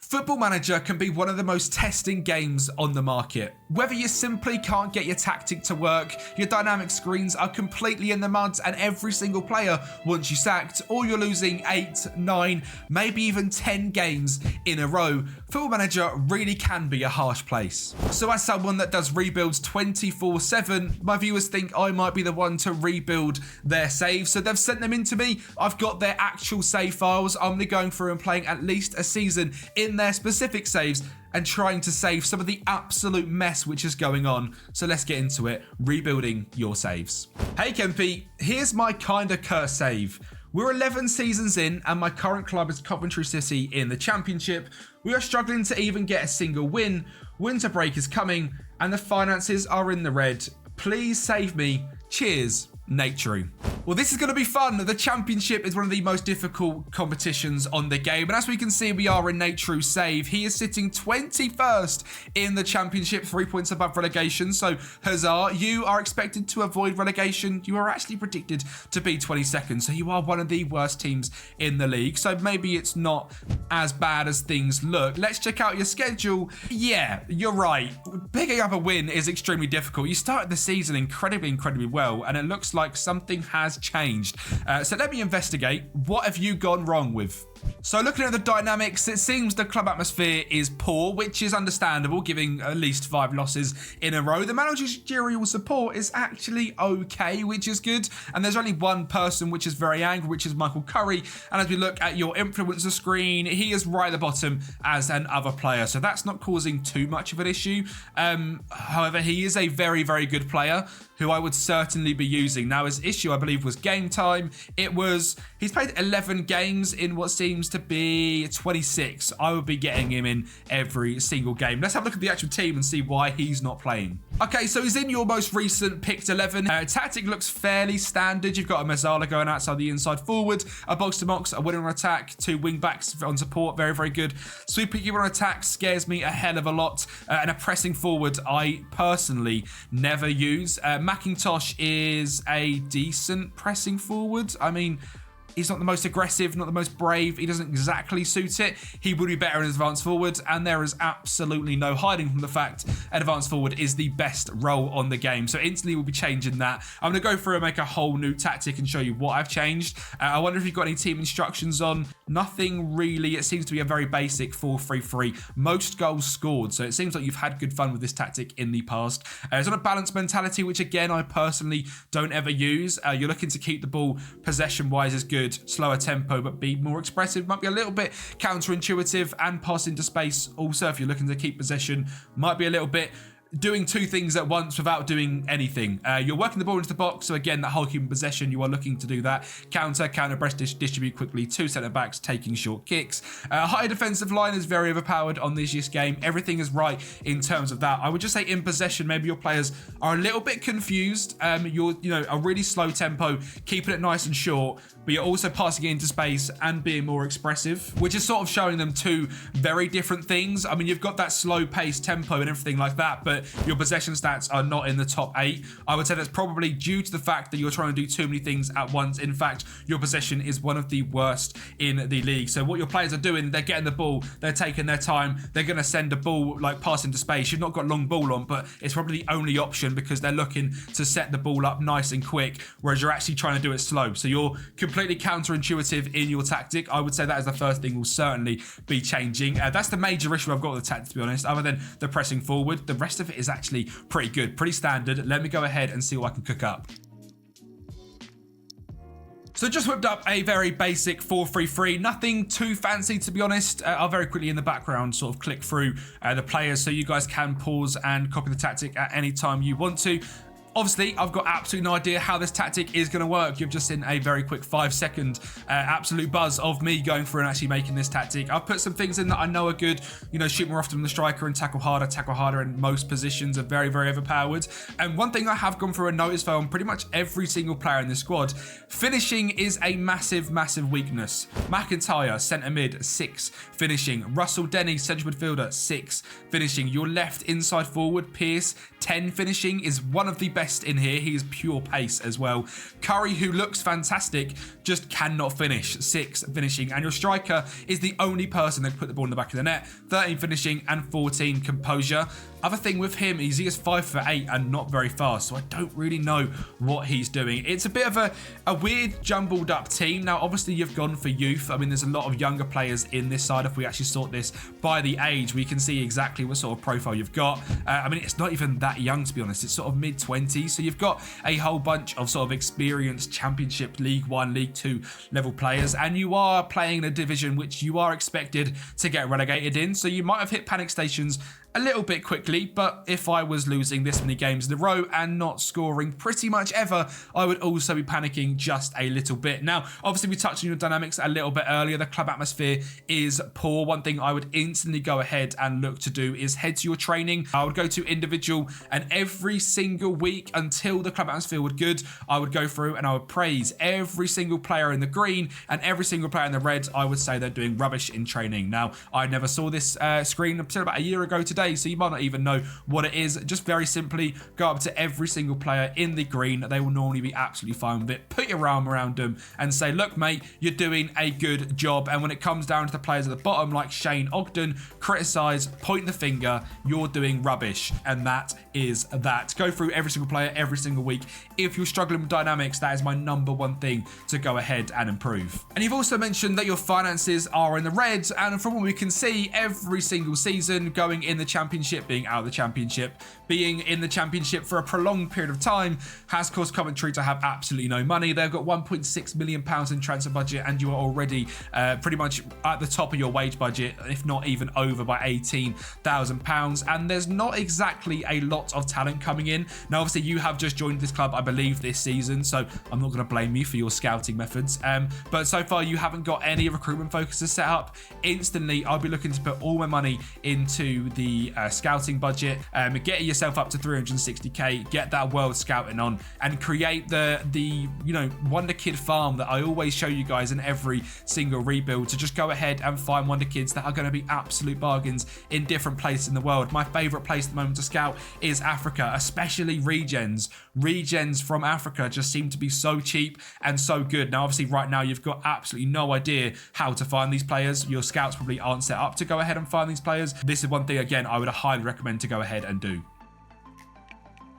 Football Manager can be one of the most testing games on the market. Whether you simply can't get your tactic to work, your dynamic screens are completely in the mud and every single player wants you sacked, or you're losing 8, 9, maybe even 10 games in a row, Football Manager really can be a harsh place. So as someone that does rebuilds 24/7, my viewers think I might be the one to rebuild their saves, so they've sent them in to me. I've got their actual save files. I'm going to be going through and playing at least a season in their specific saves and trying to save some of the absolute mess which is going on. So let's get into it, rebuilding your saves. Hey Kempy, here's my kinda cursed save. We're 11 seasons in and my current club is Coventry City in the Championship. We are struggling to even get a single win. Winter break is coming and the finances are in the red. Please save me. Cheers, Nate True. Well, this is going to be fun. The Championship is one of the most difficult competitions on the game. And as we can see, we are in Nate True's save. He is sitting 21st in the Championship, 3 points above relegation. So, huzzah. You are expected to avoid relegation. You are actually predicted to be 22nd. So, you are one of the worst teams in the league. So, maybe it's not as bad as things look. Let's check out your schedule. Yeah, you're right. Picking up a win is extremely difficult. You started the season incredibly well. And it looks like something has changed. So let me investigate. What have you gone wrong with? So looking at the dynamics, it seems the club atmosphere is poor, which is understandable, giving at least 5 losses in a row. The managerial support is actually okay, which is good. And there's only one person which is very angry, which is Michael Curry. And as we look at your influencer screen, he is right at the bottom as an other player. So that's not causing too much of an issue. However, he is a very, very good player who I would certainly be using. Now, his issue, I believe, was game time. He's played 11 games in what seems to be 26. I would be getting him in every single game. Let's have a look at the actual team and see why he's not playing. Okay, so he's in your most recent picked 11. Tactic looks fairly standard. You've got a Mazzala going outside the inside forward, a box-to-box, a winner on attack, 2 wing-backs on support, very, very good. Sweeper keeper on attack scares me a hell of a lot. And a pressing forward, I personally never use. McIntosh is a decent pressing forward. I mean, he's not the most aggressive, not the most brave. He doesn't exactly suit it. He would be better in his advanced forward, and there is absolutely no hiding from the fact an advanced forward is the best role on the game. So instantly we'll be changing that. I'm going to go through and make a whole new tactic and show you what I've changed. I wonder if you've got any team instructions on. Nothing really. It seems to be a very basic 4-3-3. Most goals scored. So it seems like you've had good fun with this tactic in the past. It's on a balanced mentality, which again, I personally don't ever use. You're looking to keep the ball possession-wise is good. Slower tempo, but be more expressive. Might be a little bit counterintuitive, and pass into space also, if you're looking to keep possession, might be a little bit doing 2 things at once without doing anything. You're working the ball into the box, so again, that whole keeping possession, you are looking to do that. Counter, press, distribute quickly, 2 centre-backs taking short kicks. High defensive line is very overpowered on this year's game. Everything is right in terms of that. I would just say in possession, maybe your players are a little bit confused. You're, a really slow tempo, keeping it nice and short, but you're also passing it into space and being more expressive, which is sort of showing them 2 very different things. I mean, you've got that slow pace tempo and everything like that, but your possession stats are not in the top 8. I would say that's probably due to the fact that you're trying to do too many things at once. In fact, your possession is one of the worst in the league. So what your players are doing, they're getting the ball, they're taking their time, they're going to send a ball, like pass into space. You've not got long ball on, but it's probably the only option because they're looking to set the ball up nice and quick, whereas you're actually trying to do it slow. So you're completely counterintuitive in your tactic. I would say that is the first thing we'll certainly be changing. That's the major issue I've got with the tactic, to be honest, other than the pressing forward. The rest of it is actually pretty good, pretty standard. Let me go ahead and see what I can cook up. So just whipped up a very basic 4-3-3, nothing too fancy, to be honest. I'll very quickly in the background sort of click through the players so you guys can pause and copy the tactic at any time you want to. Obviously, I've got absolutely no idea how this tactic is going to work. You've just seen a very quick 5-second absolute buzz of me going through and actually making this tactic. I've put some things in that I know are good. Shoot more often than the striker and tackle harder in most positions are very, very overpowered. And one thing I have gone through and noticed though on pretty much every single player in this squad, finishing is a massive, massive weakness. McIntyre, centre mid, 6 finishing. Russell Denny, central midfielder, 6 finishing. Your left inside forward, Pierce, 10 finishing, is one of the best best in here. He is pure pace as well. Curry, who looks fantastic, just cannot finish. 6 finishing, and your striker is the only person that can put the ball in the back of the net. 13 finishing and 14 composure. Other thing with him is he is 5'8" and not very fast, so I don't really know what he's doing. It's a bit of a weird jumbled up team. Now, obviously, you've gone for youth. I mean, there's a lot of younger players in this side. If we actually sort this by the age, we can see exactly what sort of profile you've got. I mean, it's not even that young, to be honest. It's sort of mid-20s, so you've got a whole bunch of sort of experienced Championship, League 1, League 2 level players, and you are playing in a division which you are expected to get relegated in, so you might have hit panic stations a little bit quickly, but if I was losing this many games in a row and not scoring pretty much ever, I would also be panicking just a little bit. Now, obviously, we touched on your dynamics a little bit earlier. The club atmosphere is poor. One thing I would instantly go ahead and look to do is head to your training. I would go to individual, and every single week until the club atmosphere was good, I would go through and I would praise every single player in the green and every single player in the red. I would say they're doing rubbish in training. Now, I never saw this screen until about a year ago today, so you might not even know what it is. Just very simply go up to every single player in the green. They will normally be absolutely fine with it. Put your arm around them and say, look, mate, you're doing a good job. And when it comes down to the players at the bottom, like Shane Ogden, criticize, point the finger, you're doing rubbish. And that is that. Go through every single player every single week. If you're struggling with dynamics, that is my #1 thing to go ahead and improve. And you've also mentioned that your finances are in the red, and from what we can see, every single season, going in the Championship, being out of the Championship, being in the Championship for a prolonged period of time has caused Coventry to have absolutely no money. They've got £1.6 million in transfer budget, and you are already pretty much at the top of your wage budget, if not even over by £18,000. And there's not exactly a lot of talent coming in. Now, obviously, you have just joined this club, I believe, this season, so I'm not going to blame you for your scouting methods. But so far, you haven't got any recruitment focuses set up. Instantly, I'll be looking to put all my money into the scouting budget, get yourself up to 360k, get that world scouting on, and create the wonder kid farm that I always show you guys in every single rebuild. To just go ahead and find wonder kids that are going to be absolute bargains in different places in the world. My favorite place at the moment to scout is Africa, especially regens. Regens from Africa just seem to be so cheap and so good. Now, obviously, right now you've got absolutely no idea how to find these players. Your scouts probably aren't set up to go ahead and find these players. This is one thing, again, I would highly recommend to go ahead and do.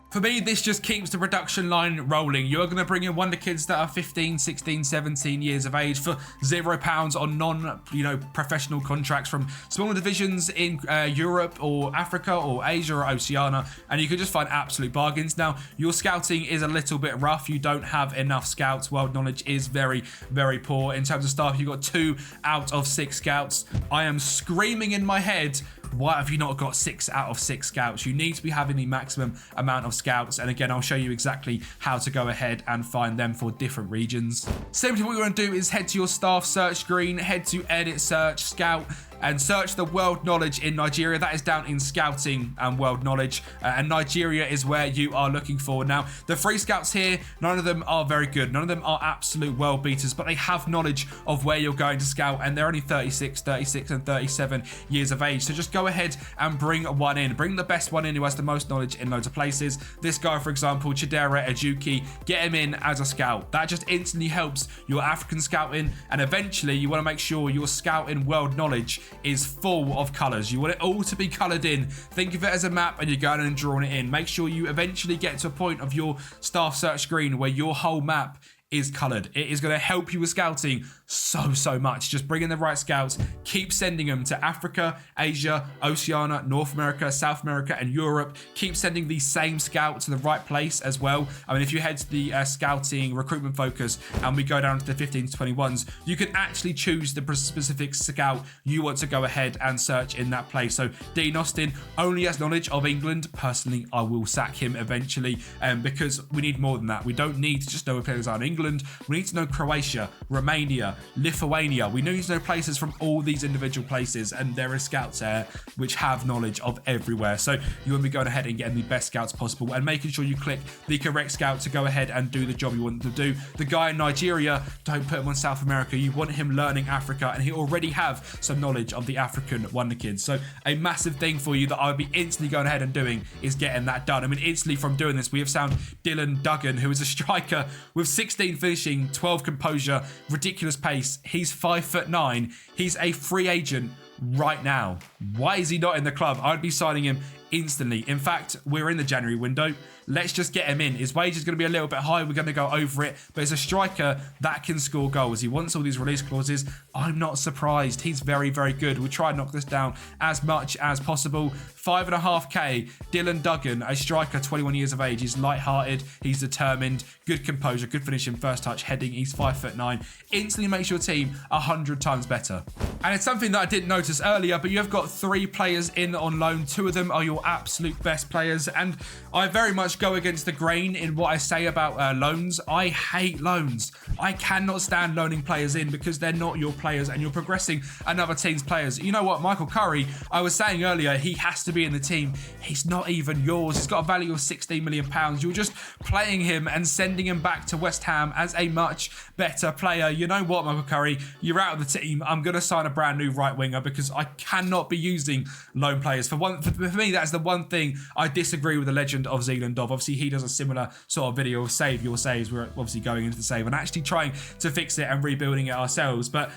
For me, this just keeps the production line rolling. You're going to bring in wonder kids that are 15, 16, 17 years of age for £0 on non-professional contracts from smaller divisions in Europe or Africa or Asia or Oceania, and you can just find absolute bargains. Now, your scouting is a little bit rough. You don't have enough scouts. World knowledge is very, very poor. In terms of staff, you've got 2 out of 6 scouts. I am screaming in my head, why have you not got 6 out of 6 scouts? You need to be having the maximum amount of scouts. And again, I'll show you exactly how to go ahead and find them for different regions. Simply what you want to do is head to your staff search screen, head to edit, search, scout, and search the world knowledge in Nigeria. That is down in scouting and world knowledge, and Nigeria is where you are looking for. Now, the free scouts here, none of them are very good. None of them are absolute world beaters, but they have knowledge of where you're going to scout, and they're only 36, and 37 years of age. So just go ahead and bring one in. Bring the best one in who has the most knowledge in loads of places. This guy, for example, Chidera Ejuki, get him in as a scout. That just instantly helps your African scouting, and eventually you want to make sure your scouting world knowledge is full of colours. You want it all to be coloured in. Think of it as a map, and you're going and drawing it in. Make sure you eventually get to a point of your staff search screen where your whole map is coloured. It is going to help you with scouting so much. Just bring in the right scouts, keep sending them to Africa, Asia, Oceania, North America, South America, and Europe. Keep sending the same scout to the right place as well. I mean, if you head to the scouting recruitment focus and we go down to the 15 to 21s, you can actually choose the specific scout you want to go ahead and search in that place. So Dean Austin only has knowledge of England. Personally, I will sack him eventually because we need more than that. We don't need to just know where players are in England. England. We need to know Croatia, Romania, Lithuania. We need to know places from all these individual places, and there are scouts there which have knowledge of everywhere. So you want to be going ahead and getting the best scouts possible and making sure you click the correct scout to go ahead and do the job you want them to do. The guy in Nigeria, don't put him on South America. You want him learning Africa, and he already have some knowledge of the African Wonder Kids. So a massive thing for you that I would be instantly going ahead and doing is getting that done. I mean, instantly from doing this, we have found Dylan Duggan, who is a striker with 16 finishing, 12 composure, ridiculous pace. He's 5'9". He's a free agent right now. Why is he not in the club? I'd be signing him instantly. In fact, we're in the January window. Let's just get him in. His wage is going to be a little bit high. We're going to go over it. But as a striker that can score goals, he wants all these release clauses. I'm not surprised. He's very, very good. We'll try and knock this down as much as possible. 5.5k. Dylan Duggan, a striker, 21 years of age. He's light-hearted. He's determined. Good composure. Good finishing. First touch. Heading. He's 5'9". Instantly makes your team 100 times better. And it's something that I didn't notice earlier, but you have got 3 players in on loan. 2 of them are your absolute best players. And I very much go against the grain in what I say about loans. I hate loans. I cannot stand loaning players in because they're not your players and you're progressing another team's players. You know what? Michael Curry, I was saying earlier, he has to be in the team. He's not even yours. He's got a value of £16 million. You're just playing him and sending him back to West Ham as a much better player. You know what, Michael Curry? You're out of the team. I'm going to sign a brand new right winger because I cannot be using loan players. For me, that's the one thing I disagree with the legend of Zealand of. Obviously, he does a similar sort of video of save your saves. We're obviously going into the save and actually trying to fix it and rebuilding it ourselves. But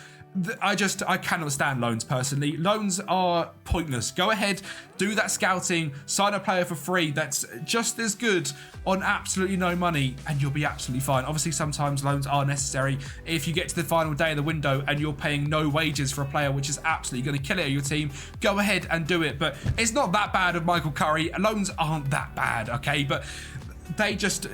I cannot stand loans personally. Loans are pointless. Go ahead, do that scouting, sign a player for free that's just as good on absolutely no money, and you'll be absolutely fine. Obviously, sometimes loans are necessary. If you get to the final day of the window and you're paying no wages for a player which is absolutely going to kill it at your team, go ahead and do it. But it's not that bad of Michael Curry. Loans aren't that bad, okay? But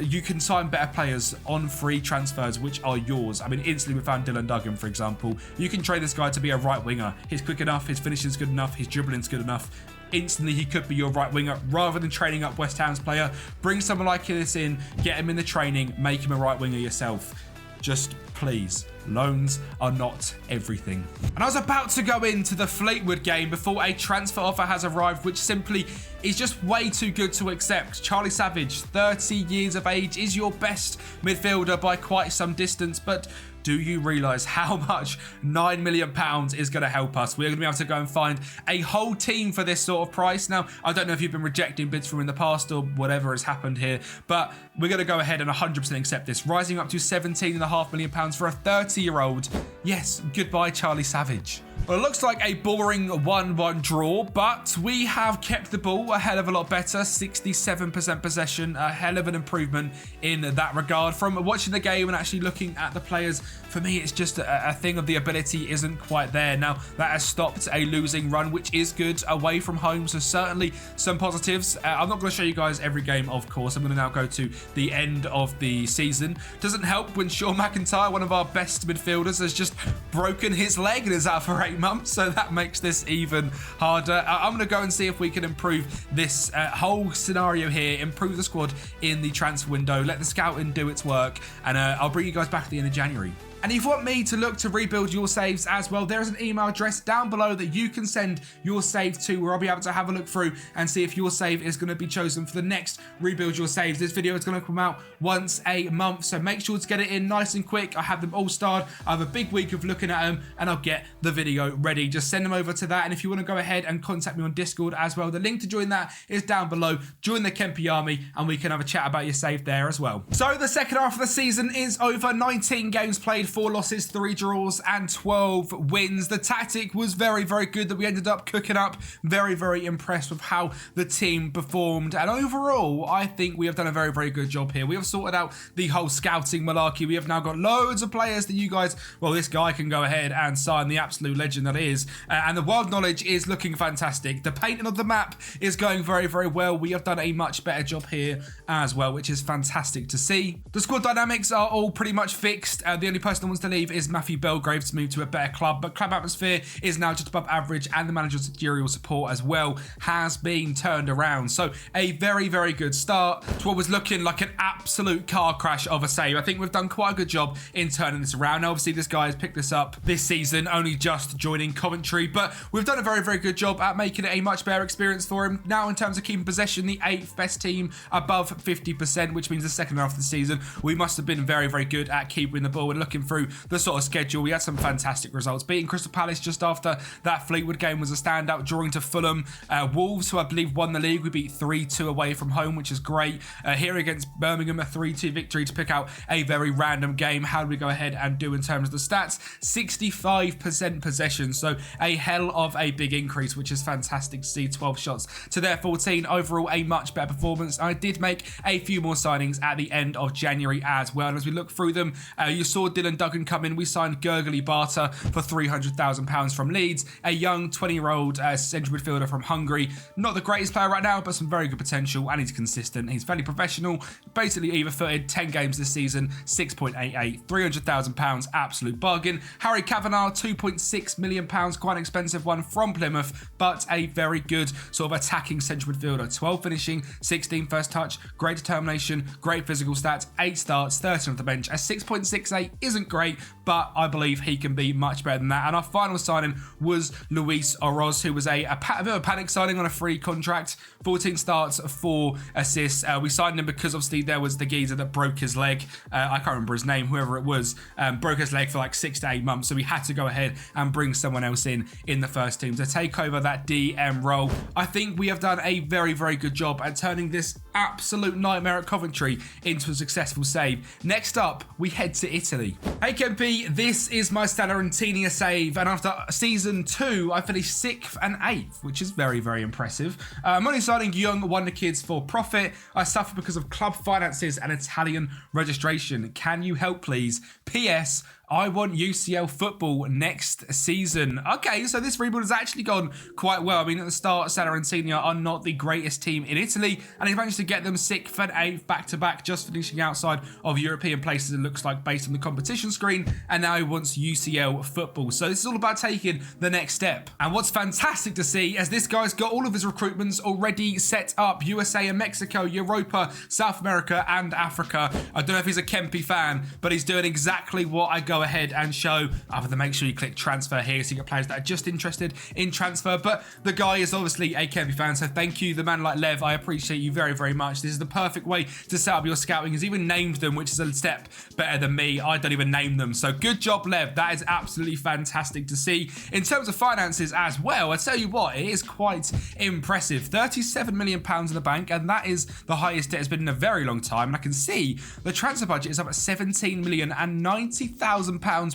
you can sign better players on free transfers which are yours. I mean, instantly we found Dylan Duggan, for example. You can trade this guy to be a right winger. He's quick enough, his finishing's good enough, his dribbling's good enough. Instantly he could be your right winger rather than trading up West Ham's player. Bring someone like this in, get him in the training, make him a right winger yourself. Just please, loans are not everything. And I was about to go into the Fleetwood game before a transfer offer has arrived, which simply is just way too good to accept. Charlie Savage, 30 years of age, is your best midfielder by quite some distance, but do you realise how much £9 million is going to help us? We're going to be able to go and find a whole team for this sort of price. Now, I don't know if you've been rejecting bids from in the past or whatever has happened here, but we're going to go ahead and 100% accept this, rising up to £17.5 million for a 30-year-old. Yes, goodbye, Charlie Savage. Well, it looks like a boring 1-1 draw, but we have kept the ball a hell of a lot better. 67% possession, a hell of an improvement in that regard. From watching the game and actually looking at the players, for me, it's just a thing of the ability isn't quite there. Now, that has stopped a losing run, which is good away from home, so certainly some positives. I'm not going to show you guys every game, of course. I'm going to now go to the end of the season. Doesn't help when Sean McIntyre, one of our best midfielders, has just broken his leg and is out for 8 months, so that makes this even harder. I'm going to go and see if we can improve this whole scenario here, improve the squad in the transfer window, let the scouting do its work, and I'll bring you guys back at the end of January. And if you want me to look to rebuild your saves as well, there is an email address down below that you can send your save to, where I'll be able to have a look through and see if your save is going to be chosen for the next Rebuild Your Saves. This video is going to come out once a month, so make sure to get it in nice and quick. I have them all starred. I have a big week of looking at them, and I'll get the video ready. Just send them over to that, and if you want to go ahead and contact me on Discord as well, the link to join that is down below. Join the Kempy Army, and we can have a chat about your save there as well. So the second half of the season is over. 19 games played, 4 losses, 3 draws and 12 wins. The tactic was very, very good that we ended up cooking up. Very, very impressed with how the team performed. And overall, I think we have done a very, very good job here. We have sorted out the whole scouting malarkey. We have now got loads of players that you guys, well, this guy can go ahead and sign, the absolute legend that is. And the world knowledge is looking fantastic. The painting of the map is going very, very well. We have done a much better job here as well, which is fantastic to see. The squad dynamics are all pretty much fixed. The only person person that wants to leave is Matthew Belgrave to move to a better club, but club atmosphere is now just above average, and the manager's managerial support as well has been turned around. So a very, very good start to what was looking like an absolute car crash of a save. I think we've done quite a good job in turning this around. Now, obviously, this guy has picked this up this season, only just joining Coventry, but we've done a very, very good job at making it a much better experience for him. Now, in terms of keeping possession, the 8th best team above 50%, which means the second half of the season, we must have been very, very good at keeping the ball. And looking through the sort of schedule, we had some fantastic results. Beating Crystal Palace just after that Fleetwood game was a standout, drawing to Fulham. Wolves, who I believe won the league, we beat 3-2 away from home, which is great. Here against Birmingham, a 3-2 victory to pick out a very random game. How do we go ahead and do in terms of the stats? 65% possession, so a hell of a big increase, which is fantastic to see. 12 shots to their 14. Overall, a much better performance. I did make a few more signings at the end of January as well, and as we look through them, you saw Dylan Duggan come in. We signed Gurgly Barter for £300,000 from Leeds, a young 20-year-old central midfielder from Hungary. Not the greatest player right now, but some very good potential, and he's consistent. He's fairly professional, basically either-footed, 10 games this season, 6.88, £300,000, absolute bargain. Harry Kavanagh, £2.6 million, quite an expensive one from Plymouth, but a very good sort of attacking central midfielder. 12 finishing, 16 first touch, great determination, great physical stats, 8 starts, 13 off the bench. A 6.68 isn't great, but I believe he can be much better than that. And our final signing was Luis Oroz, who was a bit of a panic signing on a free contract. 14 starts, 4 assists. We signed him because obviously there was the geezer that broke his leg. I can't remember his name, whoever it was, broke his leg for like 6 to 8 months. So we had to go ahead and bring someone else in the first team to take over that DM role. I think we have done a very, very good job at turning this absolute nightmare at Coventry into a successful save. Next up, we head to Italy. Hey Kempy, this is my Salernitana save, and after season 2, I finished 6th and 8th, which is very, very impressive. I'm only signing young wonder kids for profit. I suffer because of club finances and Italian registration. Can you help, please? P.S. I want UCL football next season. Okay, so this rebuild has actually gone quite well. I mean, at the start, Salernitana are not the greatest team in Italy, and he's managed to get them 6th and 8th back-to-back, just finishing outside of European places, it looks like, based on the competition screen, and now he wants UCL football. So this is all about taking the next step. And what's fantastic to see is this guy's got all of his recruitments already set up. USA and Mexico, Europa, South America, and Africa. I don't know if he's a Kempy fan, but he's doing exactly what I go ahead and show, other than make sure you click transfer here so you get players that are just interested in transfer. But the guy is obviously a Kempy fan, so thank you, the man like Lev. I appreciate you very, very much. This is the perfect way to set up your scouting. He's even named them, which is a step better than me. I don't even name them, so good job, Lev. That is absolutely fantastic to see. In terms of finances as well, I tell you what, it is quite impressive. £37 million in the bank, and that is the highest it has been in a very long time. And I can see the transfer budget is up at £17,090,000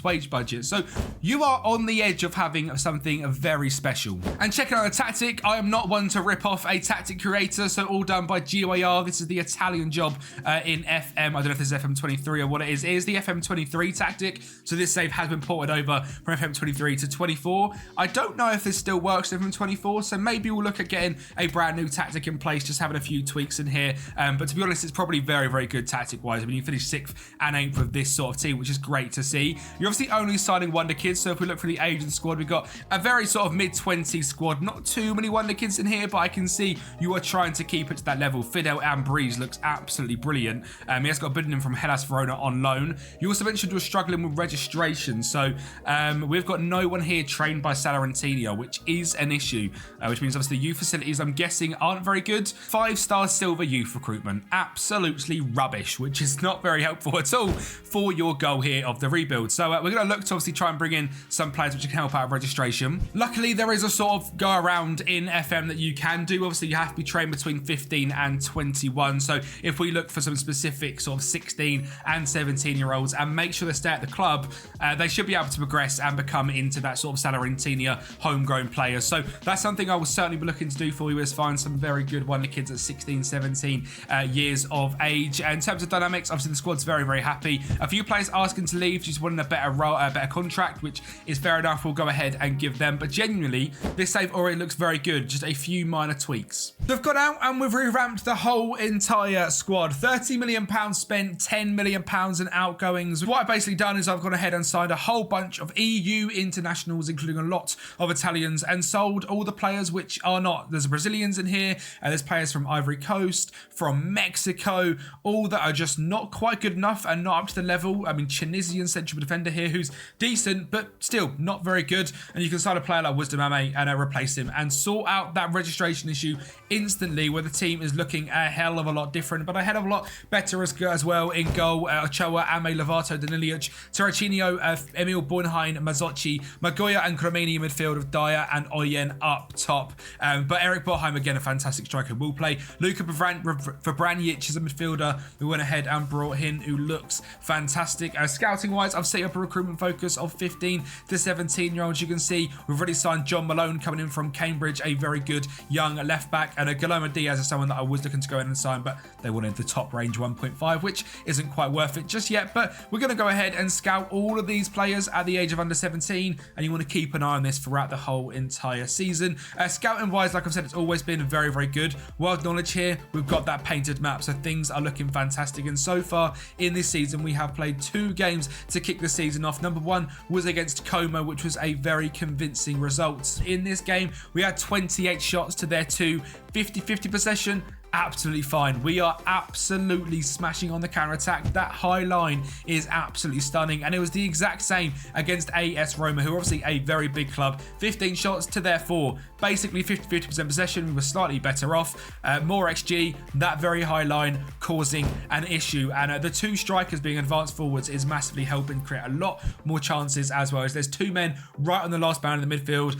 wage budget. So you are on the edge of having something very special. And checking out the tactic, I am not one to rip off a tactic creator, so all done by GYR. This is the Italian job in FM. I don't know if this is FM23 or what it is. It is the FM23 tactic. So this save has been ported over from FM23 to 24. I don't know if this still works in FM24, so maybe we'll look at getting a brand new tactic in place, just having a few tweaks in here. But to be honest, it's probably very, very good tactic-wise. I mean, you finish 6th and 8th with this sort of team, which is great to see. You're obviously only signing wonder kids, so if we look for the age of the squad, we've got a very sort of mid-20s squad. Not too many wonder kids in here, but I can see you are trying to keep it to that level. Fidel Ambriz looks absolutely brilliant. He has got a bid in from Hellas Verona on loan. You also mentioned we're struggling with registration, so we've got no one here trained by Salernitana, which is an issue, which means obviously the youth facilities, I'm guessing, aren't very good. 5-star silver youth recruitment, absolutely rubbish, which is not very helpful at all for your goal here of the rebuild. So we're going to look to obviously try and bring in some players which can help out of registration. Luckily, there is a sort of go around in FM that you can do. Obviously, you have to be trained between 15 and 21. So if we look for some specific sort of 16 and 17-year-olds and make sure they stay at the club, they should be able to progress and become into that sort of Salernitana homegrown players. So that's something I will certainly be looking to do for you, is find some very good wonder kids at 16, 17 years of age. And in terms of dynamics, obviously the squad's very, very happy. A few players asking to leave due to wanting a better role, a better contract, which is fair enough. We'll go ahead and give them. But genuinely, this save already looks very good. Just a few minor tweaks. They've gone out and we've revamped the whole entire squad. £30 million spent, £10 million in outgoings. What I've basically done is I've gone ahead and signed a whole bunch of EU internationals, including a lot of Italians, and sold all the players which are not. There's Brazilians in here, and there's players from Ivory Coast, from Mexico, all that are just not quite good enough and not up to the level. I mean, Tunisian central defender here who's decent, but still not very good. And you can sign a player like Wisdom Ame and replace him and sort out that registration issue instantly, where the team is looking a hell of a lot different, but a hell of a lot better as well. In goal, Ochoa, Ame, Lovato, Danilic, Terracino, Emil Bornheim, Mazzocchi, Magoya and Cremini in midfield of Dyer and Oyen up top. But Eric Bornheim, again, a fantastic striker, will play. Luka Vrbranjic is a midfielder who went ahead and brought in, who looks fantastic. Scouting wise, I've set up a recruitment focus of 15 to 17-year-olds. You can see we've already signed John Malone coming in from Cambridge, a very good young left back, and a Guillermo Diaz is someone that I was looking to go in and sign, but they wanted the top range 1.5, which isn't quite worth it just yet. But we're going to go ahead and scout all of these players at the age of under 17, and you want to keep an eye on this throughout the whole entire season. Scouting wise, like I've said, it's always been very, very good. World knowledge here, we've got that painted map, so things are looking fantastic. And so far in this season, we have played 2 games to kick the season off. Number 1 was against Como, which was a very convincing result. In this game, we had 28 shots to their 2, 50-50 possession. Absolutely fine. We are absolutely smashing on the counter-attack. That high line is absolutely stunning, and it was the exact same against AS Roma, who are obviously a very big club. 15 shots to their 4, basically 50-50% possession. We were slightly better off. More XG, that very high line causing an issue, and the 2 strikers being advanced forwards is massively helping create a lot more chances, as well as there's 2 men right on the last bound in the midfield,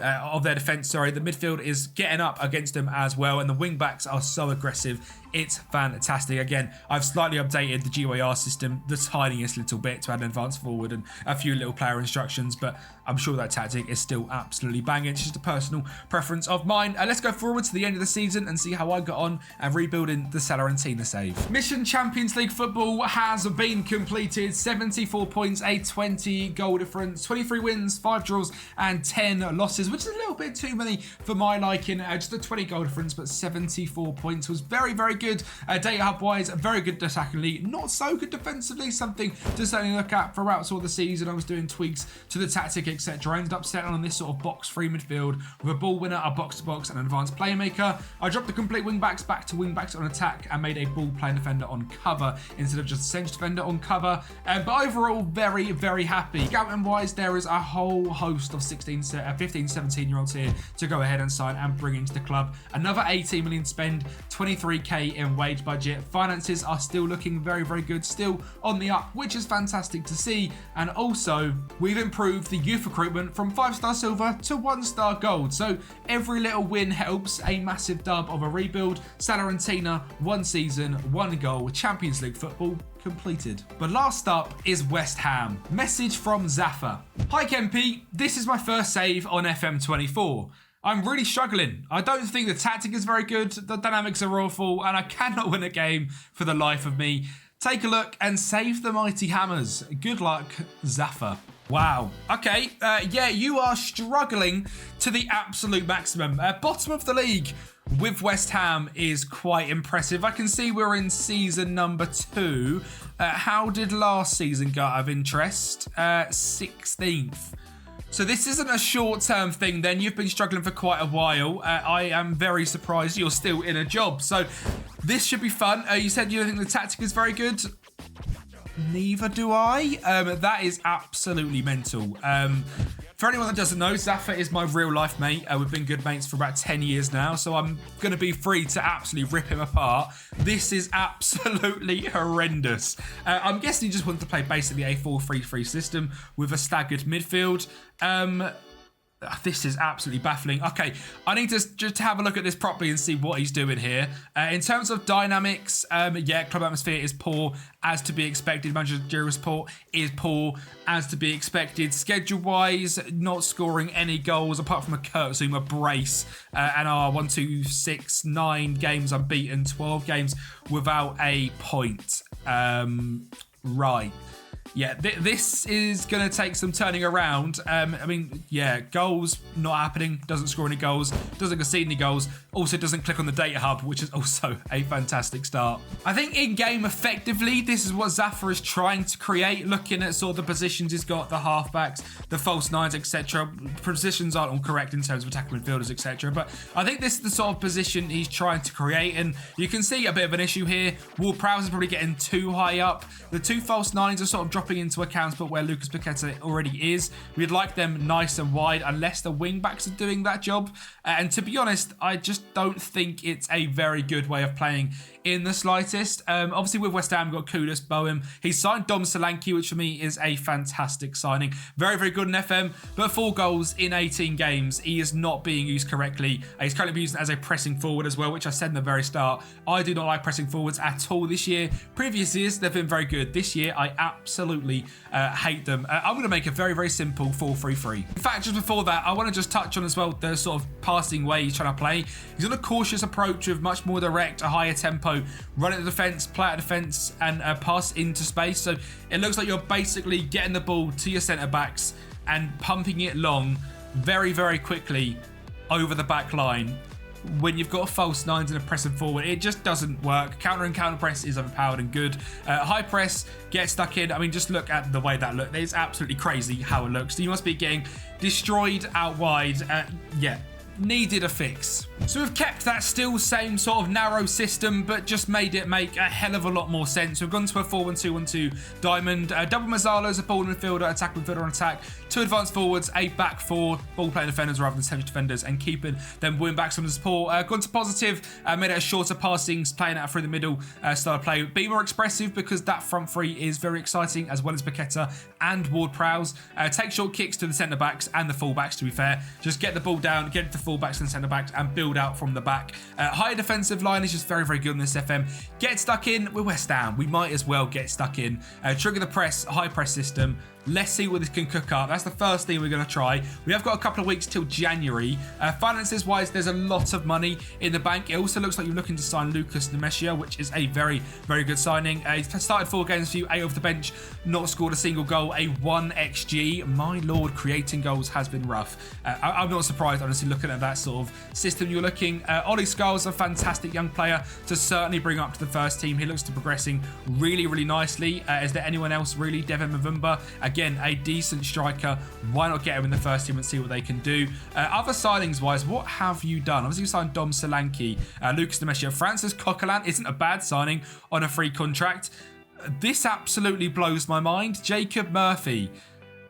of their defence. Sorry, the midfield is getting up against them as well, and the wing backs are so aggressive. It's fantastic. Again, I've slightly updated the GYR system the tiniest little bit to add an advanced forward and a few little player instructions, but I'm sure that tactic is still absolutely banging. It's just a personal preference of mine. Let's go forward to the end of the season and see how I got on and rebuilding the Salernitana save. Mission Champions League football has been completed. 74 points, a 20 goal difference, 23 wins, 5 draws and 10 losses, which is a little bit too many for my liking. Just a 20 goal difference, but 74 points was very, very good. Data hub wise, very good attackingly, not so good defensively. Something to certainly look at throughout sort of the season. I was doing tweaks to the tactic, etc. I ended up settling on this sort of box-free midfield with a ball winner, a box-to-box, and an advanced playmaker. I dropped the complete wing-backs back to wing-backs on attack and made a ball-playing defender on cover instead of just a centre defender on cover. But overall, very, very happy. Scouting-wise, there is a whole host of 15, 17-year-olds here to go ahead and sign and bring into the club. Another 18 million spend, 23k in wage budget. Finances are still looking very, very good, still on the up, which is fantastic to see. And also, we've improved the youth recruitment from 5-star silver to 1-star gold. So every little win helps. A massive dub of a rebuild. Salernitana, 1 season, 1 goal, Champions League football completed. But last up is West Ham. Message from Zaffa. Hi Kempy, this is my first save on FM24. I'm really struggling. I don't think the tactic is very good, the dynamics are awful, and I cannot win a game for the life of me. Take a look and save the mighty Hammers. Good luck, Zaffa. Wow. Okay, yeah, you are struggling to the absolute maximum. Bottom of the league with West Ham is quite impressive. I can see we're in season number 2. How did last season go out of interest? 16th. So this isn't a short-term thing then. You've been struggling for quite a while. I am very surprised you're still in a job. So this should be fun. You said you don't think the tactic is very good. Neither do I. That is absolutely mental. For anyone that doesn't know, Zaffa is my real life mate. We've been good mates for about 10 years now, so I'm going to be free to absolutely rip him apart. This is absolutely horrendous. I'm guessing he just wants to play basically a 4-3-3 system with a staggered midfield. This is absolutely baffling. Okay, I need to just have a look at this properly and see what he's doing here. In terms of dynamics, yeah, club atmosphere is poor, as to be expected. Managerial support is poor, as to be expected. Schedule-wise, not scoring any goals, apart from a Kurt Zuma brace. And our 1, 2, 6, 9 games unbeaten, 12 games without a point. Right. yeah, this is going to take some turning around. I mean, yeah, goals not happening. Doesn't score any goals. Doesn't concede any goals. Also doesn't click on the data hub, which is also a fantastic start. I think in-game, effectively, this is what Zafa is trying to create. Looking at sort of the positions he's got, the halfbacks, the false nines, etc. Positions aren't all correct in terms of attacking midfielders, etc. But I think this is the sort of position he's trying to create. And you can see a bit of an issue here. Ward-Prowse is probably getting too high up. The two false nines are sort of dropping into accounts, but where William.kempyt already is. We'd like them nice and wide, unless the wing-backs are doing that job. And to be honest, I just don't think it's a very good way of playing in the slightest. Obviously, with West Ham, we've got Kudus, Boehm. He's signed Dom Solanke, which for me is a fantastic signing. Very, very good in FM, but 4 goals in 18 games. He is not being used correctly. He's currently being used as a pressing forward as well, which I said in the very start. I do not like pressing forwards at all this year. Previous years, they've been very good. This year, I absolutely hate them. I'm going to make a very, very simple 4-3-3. In fact, just before that, I want to just touch on as well the sort of passing way he's trying to play. He's on a cautious approach with much more direct, a higher tempo, run at the defence, play at defence, and pass into space. So it looks like you're basically getting the ball to your centre-backs and pumping it long very, very quickly over the back line. When you've got false nines and a pressing forward, it just doesn't work. Counter and counter press is overpowered and good. High press, get stuck in. I mean, just look at the way that looks. It's absolutely crazy how it looks. So you must be getting destroyed out wide. Yeah, needed a fix. So we've kept that still same sort of narrow system, but just made it make a hell of a lot more sense. We've gone to a 4-1-2-1-2 diamond. Double Mazzalo as a ball midfielder, attack midfielder on attack. 2 advanced forwards, a back 4, ball playing defenders rather than central defenders, and keeping them wing backs from the support. Gone to positive, made it a shorter passing, playing out through the middle style of play. Be more expressive because that front three is very exciting, as well as Paqueta and Ward-Prowse. Take short kicks to the centre backs and the full backs, to be fair. Just get the ball down, get it to full backs and centre backs, and build out from the back. Higher defensive line is just very, very good in this FM. Get stuck in with West Ham. We might as well get stuck in. Trigger the press, high press system. Let's see what this can cook up. That's the first thing we're going to try. We have got a couple of weeks till January. Finances wise, there's a lot of money in the bank. It also looks like you're looking to sign Lucas Nemesio, which is a very, very good signing. He's started 4 games for you, 8 off the bench, not scored a single goal, a 1 XG. My lord, creating goals has been rough. I'm not surprised, honestly, looking at that sort of system you're looking. Ollie Skulls, a fantastic young player to certainly bring up to the first team. He looks to be progressing really, really nicely. Is there anyone else really? Devin Mavumba, again, a decent striker. Why not get him in the first team and see what they can do? Other signings wise, what have you done? Obviously, you signed Dom Solanke, Lucas Nemesio. Francis Coquelin isn't a bad signing on a free contract. This absolutely blows my mind. Jacob Murphy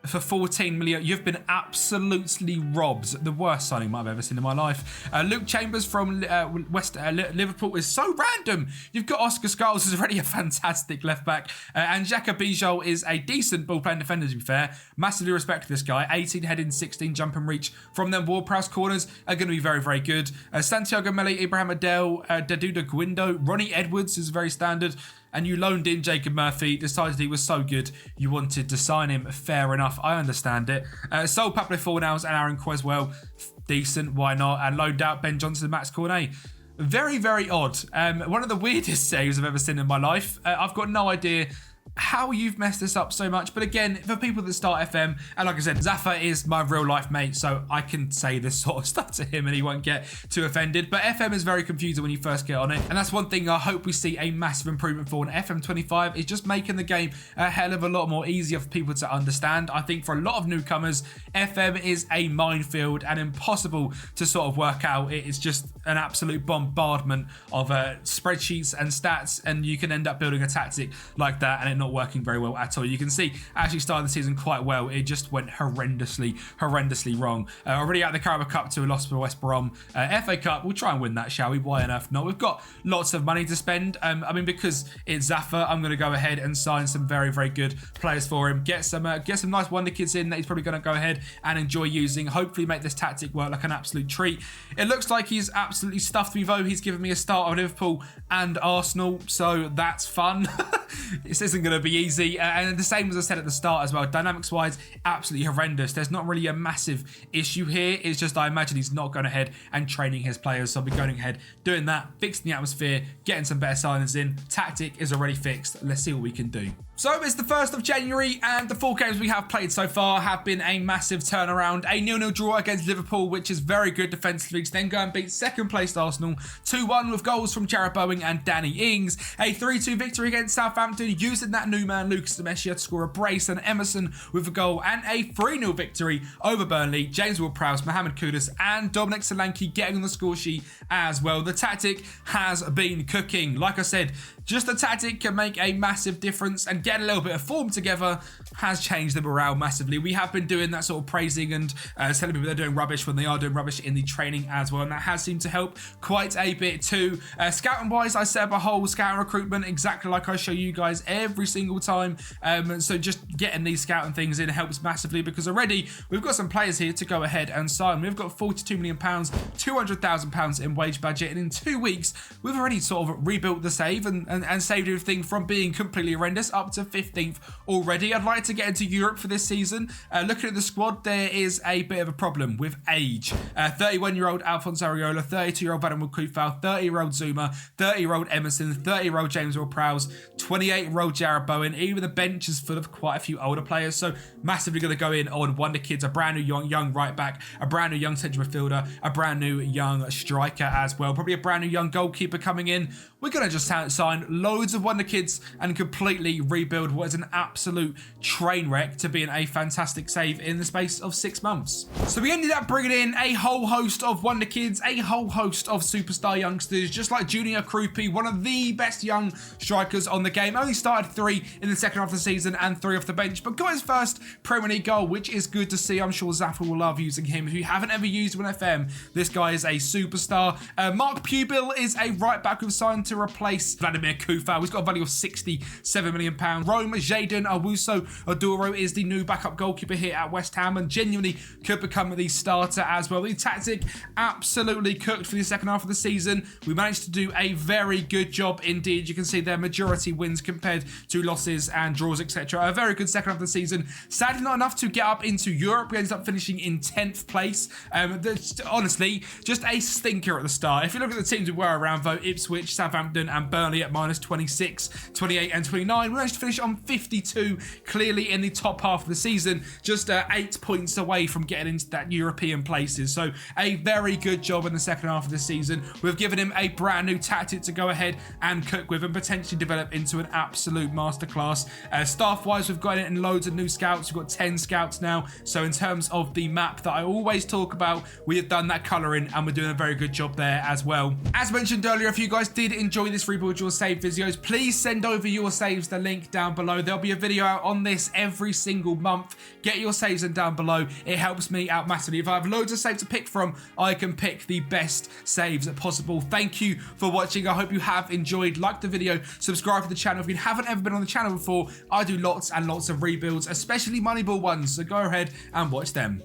for 14 million. You've been absolutely robbed. The worst signing I've ever seen in my life. Luke Chambers from Liverpool is so random. You've got Oscar Skulls, who's already a fantastic left back. And Xhaka Bijol is a decent ball playing defender, to be fair. Massively respect this guy. 18 heading, 16 jump and reach from them. Ward-Prowse corners are going to be very, very good. Santiago Meli, Ibrahim Adel, Daduda Guindo, Ronnie Edwards is very standard. And you loaned in Jacob Murphy, decided he was so good, you wanted to sign him. Fair enough, I understand it. Sold Pablo Fornals and Aaron Creswell. Decent, why not? And loaned out Ben Johnson and Max Cornet. Very, very odd. One of the weirdest saves I've ever seen in my life. I've got no idea how you've messed this up so much, but again, for people that start FM, and like I said, Zafa is my real life mate, so I can say this sort of stuff to him and he won't get too offended. But FM is very confusing when you first get on it, and that's one thing I hope we see a massive improvement for. And FM 25 is just making the game a hell of a lot more easier for people to understand. I think for a lot of newcomers, FM is a minefield and impossible to sort of work out. It is just an absolute bombardment of spreadsheets and stats, and you can end up building a tactic like that and it not working very well at all. You can see actually starting the season quite well. It just went horrendously wrong. Already out of the Carabao Cup to a loss for West Brom. FA Cup, we'll try and win that, shall we? Why on earth not? We've got lots of money to spend. I mean, because it's Zafa, I'm going to go ahead and sign some very, very good players for him. Get some nice wonder kids in that he's probably going to go ahead and enjoy using. Hopefully make this tactic work like an absolute treat. It looks like he's absolutely stuffed me though. He's given me a start on Liverpool and Arsenal, so that's fun. This isn't going to be easy. And the same as I said at the start as well, dynamics wise, absolutely horrendous. There's not really a massive issue here. It's just I imagine he's not going ahead and training his players. So I'll be going ahead, doing that, fixing the atmosphere, getting some better signings in. Tactic is already fixed. Let's see what we can do. So it's the 1st of January and the 4 games we have played so far have been a massive turnaround. A 0-0 draw against Liverpool, which is very good defensively, to then go and beat second placed Arsenal 2-1 with goals from Jarrod Bowen and Danny Ings. A 3-2 victory against Southampton using that new man Lucas Demeshia to score a brace, and Emerson with a goal, and a 3-0 victory over Burnley. James Ward-Prowse, Mohamed Kudus and Dominic Solanke getting on the score sheet as well. The tactic has been cooking. Like I said, just the tactic can make a massive difference, and getting a little bit of form together has changed the morale massively. We have been doing that sort of praising and telling people they're doing rubbish when they are doing rubbish in the training as well, and that has seemed to help quite a bit too. Scouting wise, I set up a whole scouting recruitment exactly like I show you guys every single time, so just getting these scouting things in helps massively, because already we've got some players here to go ahead and sign. We've got £42 million, £200,000 in wage budget, and in 2 weeks we've already sort of rebuilt the save and saved everything from being completely horrendous up to 15th already. I'd like to get into Europe for this season. Looking at the squad, there is a bit of a problem with age. 31-year-old Alphonse Areola, 32-year-old Vladimir Kufal, 30-year-old Zuma, 30-year-old Emerson, 30-year-old James Ward-Prowse, 28-year-old Jarrod Bowen. Even the bench is full of quite a few older players, so massively going to go in on wonder kids, a brand new young right back, a brand new young central midfielder, a brand new young striker as well, probably a brand new young goalkeeper coming in. We're going to just sign loads of wonder kids and completely rebuild what is an absolute train wreck to being a fantastic save in the space of 6 months. So we ended up bringing in a whole host of wonder kids, a whole host of superstar youngsters, just like Junior Krupi, one of the best young strikers on the game. Only started 3 in the second half of the season and 3 off the bench, but got his first Premier League goal, which is good to see. I'm sure Zaffa will love using him. If you haven't ever used him on FM, this guy is a superstar. Mark Pubil is a right back we've signed to replace Vladimir Kufal. He's got a value of £67 million. Roma Jadon Owusu Oduro is the new backup goalkeeper here at West Ham, and genuinely could become the starter as well. The tactic absolutely cooked for the second half of the season. We managed to do a very good job indeed. You can see their majority wins compared to losses and draws, etc. A very good second half of the season. Sadly, not enough to get up into Europe. We ended up finishing in 10th place. Honestly, just a stinker at the start. If you look at the teams we were around, though, Ipswich, Southampton and Burnley at minus 26, 28 and 29. We managed to finish on 52, clearly in the top half of the season, just 8 points away from getting into that European places. So a very good job in the second half of the season. We've given him a brand new tactic to go ahead and cook with and potentially develop into an absolute masterclass. Staff-wise, we've got in loads of new scouts. We've got 10 scouts now. So in terms of the map that I always talk about, we have done that colouring and we're doing a very good job there as well. As mentioned earlier, if you guys did enjoy this Rebuild Your Save videos, please send over your saves, the link down below. There'll be a video out on this every single month. Get your saves in down below. It helps me out massively. If I have loads of saves to pick from, I can pick the best saves possible. Thank you for watching. I hope you have enjoyed. Like the video, subscribe to the channel if you haven't ever been on the channel before. I do lots and lots of rebuilds, especially Moneyball ones, so go ahead and watch them.